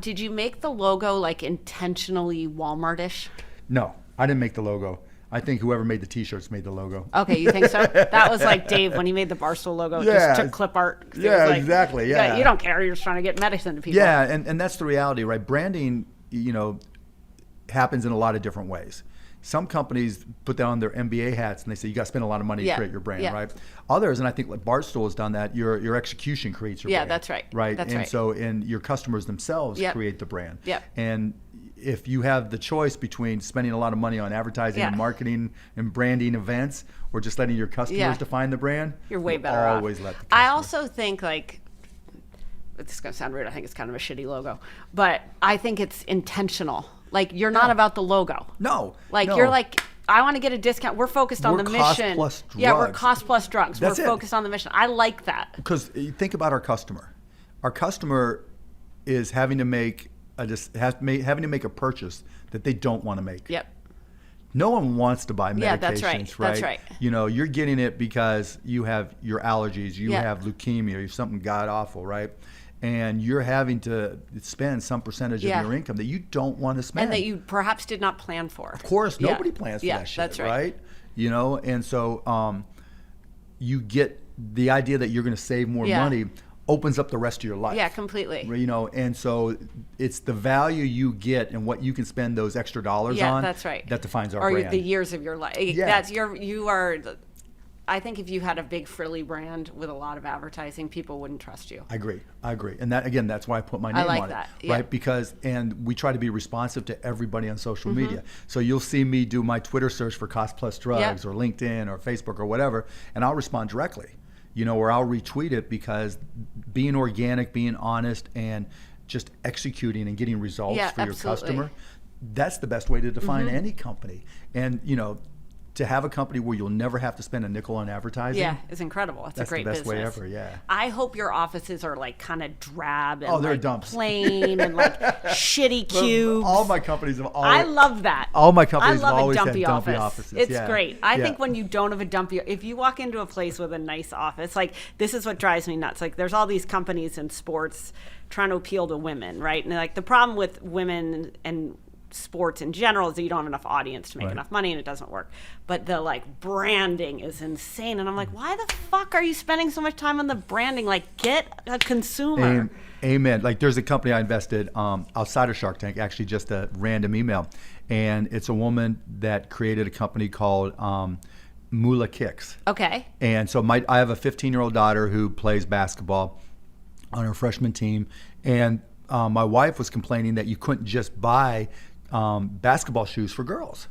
Did you make the logo like intentionally Walmart-ish? No, I didn't make the logo. I think whoever made the T-shirts made the logo. Okay, you think so? That was like Dave when he made the Barstool logo. Yeah. Just took clip art. Yeah, like, exactly. Yeah. You don't care. You're just trying to get medicine to people. Yeah, and that's the reality, right? Branding, happens in a lot of different ways. Some companies put that on their MBA hats and they say you got to spend a lot of money to create your brand, right? Others, and I think like Barstool has done that, your execution creates your brand. Yeah, that's right. Right? That's and right. so, and your customers themselves create the brand. Yep. And if you have the choice between spending a lot of money on advertising and marketing and branding events or just letting your customers define the brand, you're way better off. Always let the customer. I also think like, this is going to sound weird, I think it's kind of a shitty logo, but I think it's intentional. Like, you're not about the logo. No. Like, you're like, I want to get a discount. We're focused on the mission. Plus drugs. Yeah, we're cost plus drugs. That's we're focused on the mission. I like that. Because you think about our customer. Our customer is having to make having to make a purchase that they don't want to make. Yep. No one wants to buy medications, Yeah, that's right. That's right. You're getting it because you have your allergies, you have leukemia, or something god awful, right? And you're having to spend some percentage of your income that you don't want to spend. And that you perhaps did not plan for. Of course, nobody plans for that shit, that's right? And so you get the idea that you're going to save more money opens up the rest of your life. Yeah, completely. And so it's the value you get and what you can spend those extra dollars on. That's right. That defines our brand. Or the years of your life. Yeah. You are. I think if you had a big frilly brand with a lot of advertising, people wouldn't trust you. I agree. And that, again, that's why I put my name on that. it. Right? Because, and we try to be responsive to everybody on social media. So you'll see me do my Twitter search for Cost Plus Drugs or LinkedIn or Facebook or whatever, and I'll respond directly. Or I'll retweet it, because being organic, being honest, and just executing and getting results for your customer, that's the best way to define any company. And, to have a company where you'll never have to spend a nickel on advertising. It's incredible. That's a great business. That's the best way ever, I hope your offices are like kind of drab and they're like dumps. plain and like shitty cubes. All my companies have always. I love that. All my companies have always had dumpy dumpy offices. It's great. I think when you don't have a dumpy, if you walk into a place with a nice office, like, this is what drives me nuts. Like, there's all these companies in sports trying to appeal to women, right? And like, the problem with women and sports in general is that you don't have enough audience to make enough money, and it doesn't work. But the like branding is insane, and I'm like, why the fuck are you spending so much time on the branding? Like, get a consumer. Amen. Like, there's a company I invested outside of Shark Tank, actually just a random email, and it's a woman that created a company called Mula Kicks. Okay. And so I have a 15-year-old daughter who plays basketball on her freshman team, and my wife was complaining that you couldn't just buy basketball shoes for girls,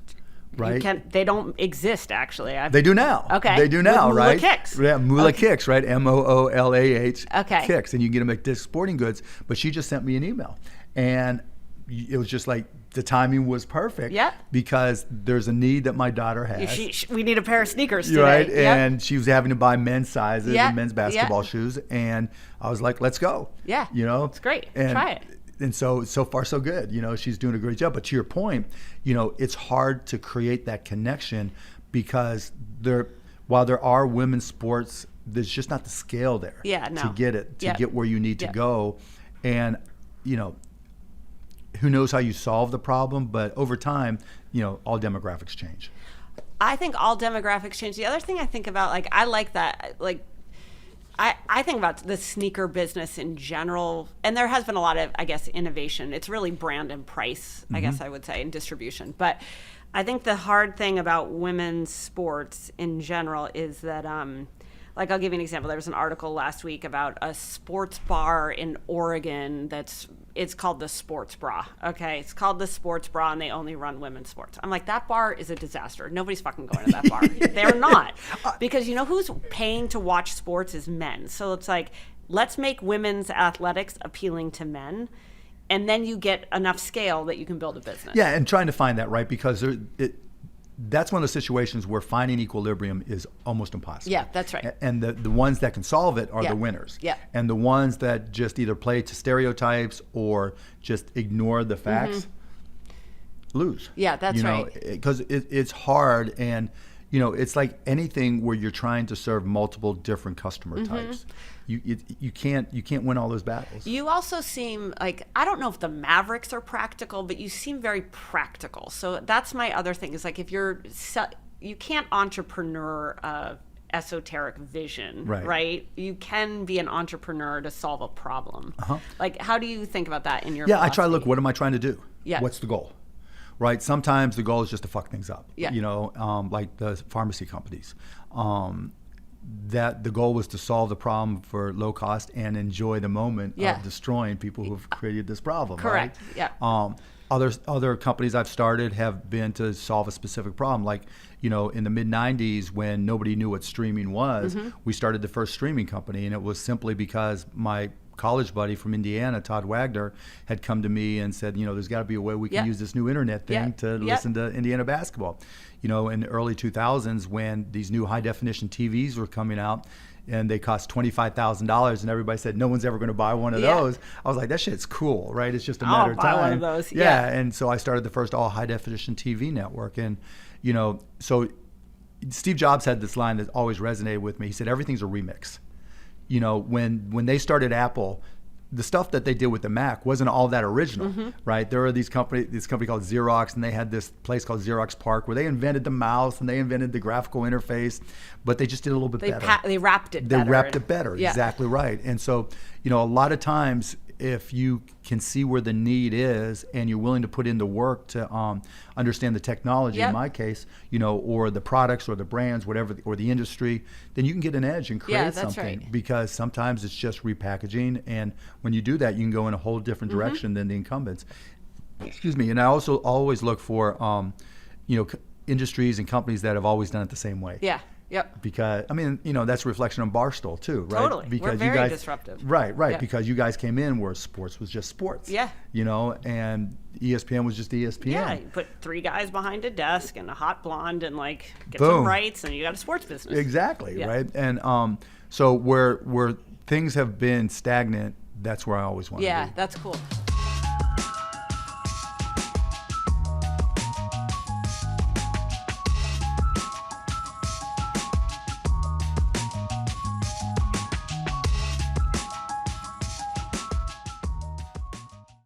right? They don't exist, actually. They do now. Okay. They do now, with right? Mula Kicks. Yeah, Mula Kicks, right? MOOLAH Okay. Kicks, and you can get them at Dick's Sporting Goods. But she just sent me an email, and it was just like, the timing was perfect. Yeah. Because there's a need that my daughter has. We need a pair of sneakers today. Right. Yep. And she was having to buy men's sizes and men's basketball shoes, and I was like, let's go. Yeah. It's great. Try it. And so far so good. She's doing a great job. But to your point, it's hard to create that connection, because while there are women's sports, there's just not the scale there. To get it, to get where you need to go. And, who knows how you solve the problem, but over time, all demographics change. I think all demographics change. The other thing I think about, like, I like that, like, I think about the sneaker business in general, and there has been a lot of, I guess, innovation. It's really brand and price, I guess I would say, and distribution. But I think the hard thing about women's sports in general is that, like, I'll give you an example. There was an article last week about a sports bar in Oregon it's called the Sports Bra. Okay, it's called the Sports Bra, and they only run women's sports. I'm like, that bar is a disaster. Nobody's fucking going to that bar. They're not, because who's paying to watch sports is men. So it's like, let's make women's athletics appealing to men, and then you get enough scale that you can build a business. Yeah, and trying to find that, right? Because that's one of those situations where finding equilibrium is almost impossible. Yeah, that's right. And the ones that can solve it are the winners. Yeah. And the ones that just either play to stereotypes or just ignore the facts lose. Yeah, that's right. Because it's hard, and you know, it's like anything where you're trying to serve multiple different customer types. You can't win all those battles. You also seem like, I don't know if the Mavericks are practical, but you seem very practical. So that's my other thing is like, if you can't entrepreneur esoteric vision, right? You can be an entrepreneur to solve a problem. Like, how do you think about that in your philosophy? I try to look, what am I trying to do? Yeah. What's the goal? Right? Sometimes the goal is just to fuck things up. Yeah. You know, like the pharmacy companies. That the goal was to solve the problem for low cost and enjoy the moment of destroying people who've created this problem. Correct. Right? Yeah. Other companies I've started have been to solve a specific problem. Like, you know, in the mid 90s when nobody knew what streaming was, we started the first streaming company, and it was simply because my college buddy from Indiana, Todd Wagner, had come to me and said, you know, there's got to be a way we can use this new internet thing to listen to Indiana basketball. You know, in the early 2000s when these new high definition TVs were coming out and they cost $25,000 and everybody said no one's ever going to buy one of those. I was like, that shit's cool, right? It's just a matter of time. I'll buy one of those. Yeah. And so I started the first all high definition TV network. And, you know, so Steve Jobs had this line that always resonated with me. He said, everything's a remix. You know, when they started Apple, the stuff that they did with the Mac wasn't all that original, right? There were this company called Xerox, and they had this place called Xerox PARC where they invented the mouse and they invented the graphical interface, but they just did a little bit better. They wrapped it better. They wrapped it better, exactly right. And so, you know, a lot of times if you can see where the need is and you're willing to put in the work to understand the technology, in my case, you know, or the products or the brands, whatever, or the industry, then you can get an edge and create something. Right. Because sometimes it's just repackaging, and when you do that, you can go in a whole different direction than the incumbents. Excuse me. And I also always look for, you know, industries and companies that have always done it the same way. Yeah. Yep. Because, I mean, you know, that's a reflection on Barstool too, right? Totally. Because we're very you guys, disruptive. Right. Yeah. Because you guys came in where sports was just sports. Yeah. You know, and ESPN was just ESPN. Yeah, you put 3 guys behind a desk and a hot blonde and like get Boom. some rights and you got a sports business. Exactly, right? And so where things have been stagnant, that's where I always want to be. Yeah, that's cool.